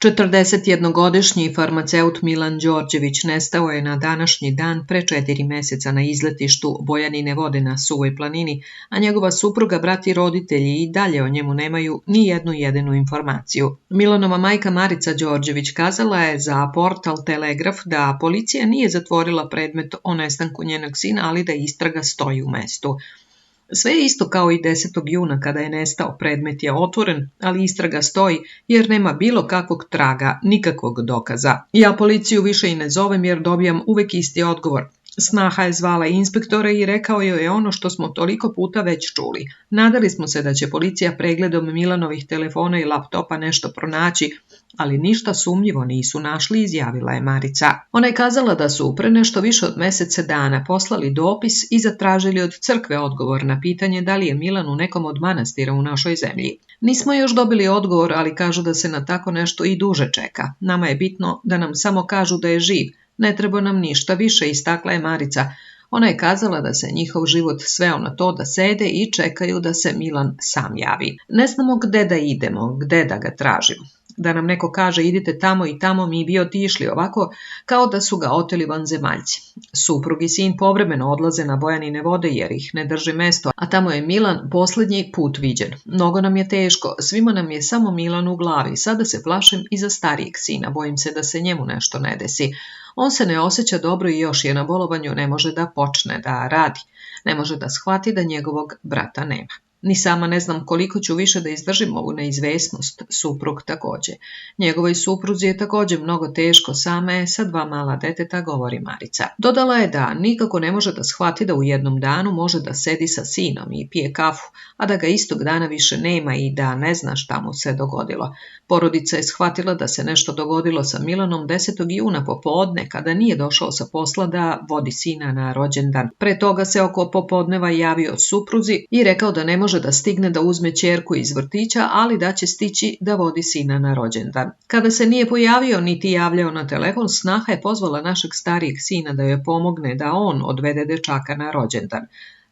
41-godišnji farmaceut Milan Đorđević nestao je na današnji dan pre 4 meseca na izletištu Bojanine Vode na Suvoj planini, a njegova supruga, brat i roditelji i dalje o njemu nemaju ni jednu jedinu informaciju. Milanova majka Marica Đorđević kazala je za portal Telegraf da policija nije zatvorila predmet o nestanku njenog sina, ali da istraga stoji u mestu. Sve je isto kao i 10. juna kada je nestao, predmet je otvoren, ali istraga stoji jer nema bilo kakvog traga, nikakvog dokaza. Ja policiju više i ne zovem jer dobijam uvek isti odgovor. Snaha je zvala inspektora i rekao joj je ono što smo toliko puta već čuli. Nadali smo se da će policija pregledom Milanovih telefona i laptopa nešto pronaći, ali ništa sumnjivo nisu našli, izjavila je Marica. Ona je kazala da su pre nešto više od meseca dana poslali dopis i zatražili od crkve odgovor na pitanje da li je Milan u nekom od manastira u našoj zemlji. Nismo još dobili odgovor, ali kažu da se na tako nešto i duže čeka. Nama je bitno da nam samo kažu da je živ. Ne treba nam ništa više, istakla je Marica. Ona je kazala da se njihov život sveo na to da sede i čekaju da se Milan sam javi. Ne znamo gde da idemo, gde da ga tražimo. Da nam neko kaže idite tamo i tamo, mi bi otišli, ovako kao da su ga oteli vanzemaljci. Suprug i sin povremeno odlaze na Bojanine Vode jer ih ne drži mesto, a tamo je Milan posljednji put viđen. Mnogo nam je teško, svima nam je samo Milan u glavi. Sada se plašim i za starijeg sina, bojim se da se njemu nešto ne desi. On se ne osjeća dobro i još je na bolovanju, ne može da počne da radi. Ne može da shvati da njegovog brata nema. Ni sama ne znam koliko ću više da izdržim ovu neizvesnost, suprug takođe. Njegovoj supruzi je takođe mnogo teško, sama je sa 2 mala deteta, govori Marica. Dodala je da nikako ne može da shvati da u jednom danu može da sedi sa sinom i pije kafu, a da ga istog dana više nema i da ne zna šta mu se dogodilo. Porodica je shvatila da se nešto dogodilo sa Milanom 10. juna popodne, kada nije došao sa posla da vodi sina na rođendan. Pre toga se oko popodneva javio supruzi i rekao da ne može da stigne da uzme ćerku iz vrtića, ali da će stići da vodi sina na rođendan. Kada se nije pojavio niti javljao na telefon, snaha je pozvala našeg starijeg sina da joj pomogne da on odvede dečaka na rođendan.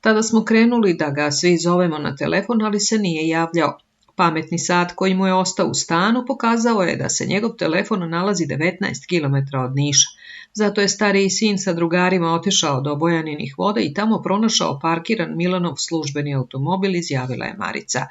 Tada smo krenuli da ga svi zovemo na telefon, ali se nije javljao. Pametni sat koji mu je ostao u stanu pokazao je da se njegov telefon nalazi 19 km od Niša. Zato je stariji sin sa drugarima otišao do Bojaninih Voda i tamo pronašao parkiran Milanov službeni automobil, izjavila je Marica.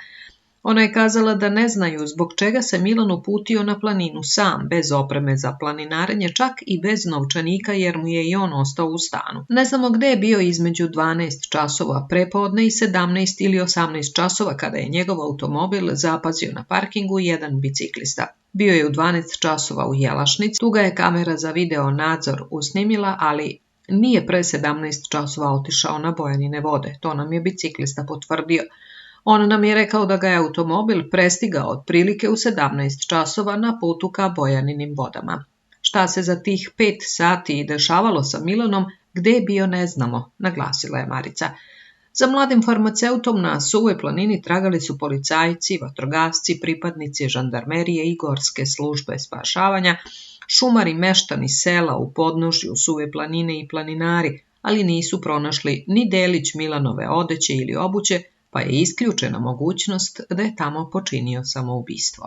Ona je kazala da ne znaju zbog čega se Milan uputio na planinu sam, bez opreme za planinarenje, čak i bez novčanika jer mu je i on ostao u stanu. Ne znamo gde je bio između 12 časova prepodne i 17 ili 18 časova kada je njegov automobil zapazio na parkingu jedan biciklista. Bio je u 12 časova u Jelašnici, tu ga je kamera za video nadzor usnimila, ali nije pre 17 časova otišao na Bojanine Vode, to nam je biciklista potvrdio. On nam je rekao da ga je automobil prestigao otprilike u 17 časova na putu ka Bojaninim Vodama. Šta se za tih 5 sati dešavalo sa Milanom, gde je bio ne znamo, naglasila je Marica. Za mladim farmaceutom na Suvoj planini tragali su policajci, vatrogasci, pripadnici žandarmerije i gorske službe spašavanja, šumari, meštani sela u podnožju Suve planine i planinari, ali nisu pronašli ni delić Milanove odeće ili obuće, pa je isključena mogućnost da je tamo počinio samoubistvo.